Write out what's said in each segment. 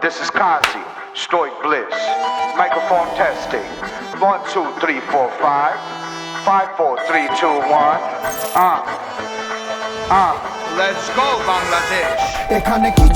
This is Kazi, Stoic Bliss. Microphone testing. 1, 2, 3, 4, 5. 5, 4, 3, 2, 1. Let's go, Bangladesh. এখানে কি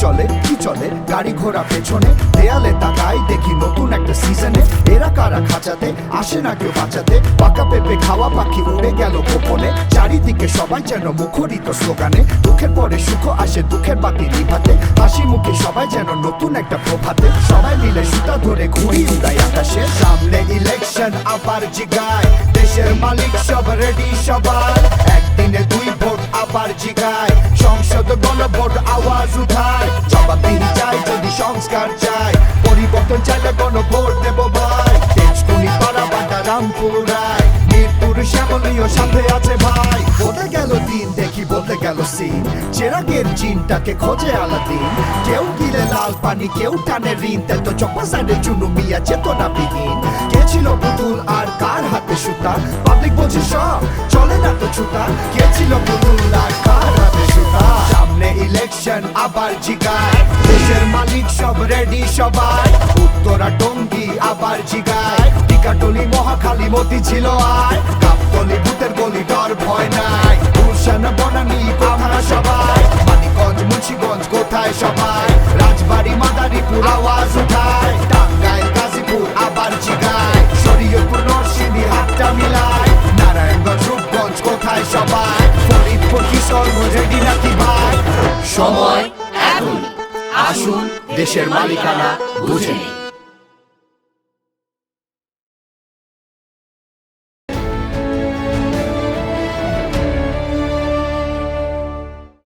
চলে গাড়ি ঘোড়া পেছনে দেয়ালে তাকাই দেখি নতুন একটা সিজনে এরা কারা খাঁচাতে আসে না কেউ বাঁচাতে পাকা পেঁপে খাওয়া পাখি উড়ে গেল গোপনে চারিদিকে সবাই যেন মুখরিত স্লোগানে দুঃখের পরে সুখ আসে দুঃখের বাতি নিভাতে হাসি মুখে সবাই যেন নতুন একটা প্রভাতে সবাই মিলে সুতা ধরে ঘুড়ি উড়াই আকাশে সামনে ইলেকশন আবার জিগায় দেশের মালিক সব রেডি সবার একদিনে 2 ভোট আবার জিগায় সংসদ গণভোট আওয়াজ উঠায় জবাবদিহি চাই যদি সংস্কার চাই পরিবর্তন চাইলে গণভোট দেব ভাই তেজকুনি পাড়া বাড্ডা রামপুর রায় মিরপুর শ্যামলীয় সাথে আছে ভাই বদলে গেল দিন দেখি বদলে গেল সিন চেরাগের চিনটাকে খোঁজে আলাদিন কেউ গিলে লাল পানি কেউ টানে ঋণ তেল তো চপ্পা সাইডে চুনু মিয়া চেতনা বিহীন কে ছিল পুতুল আর কার হাতে সুতা পাবলিক বলছে সব চলে না তো ছুটা কে ছিল পুতুল আর কার হাতে সুতা সামনে ইলেকশন আবার জিগায় দেশের মালিক সব রেডি সবাই উত্তরা টঙ্গী আবার জিগায় টিকাটলি মহাখালী মতি ছিল আয় কাপতলি ভূতের গলি ডর ভয় নাই গুলশান বনানী আমরা সবাই মানিকগঞ্জ মুন্সিগঞ্জ কোথায় সবাই রাজবাড়ি মাদারীপুর আওয়াজ উঠায় টাঙ্গাইল গাজীপুর আবার জিগায় শরীয়তপুর নরসিংদী হাতটা মিলায় নারায়ণগঞ্জ রূপগঞ্জ কোথায় সবাই ফরিদপুর কিশোরগঞ্জ রেডি নাকি ভাই সময় এখন আসুন দেশের মালিকানা বুঝে নিন।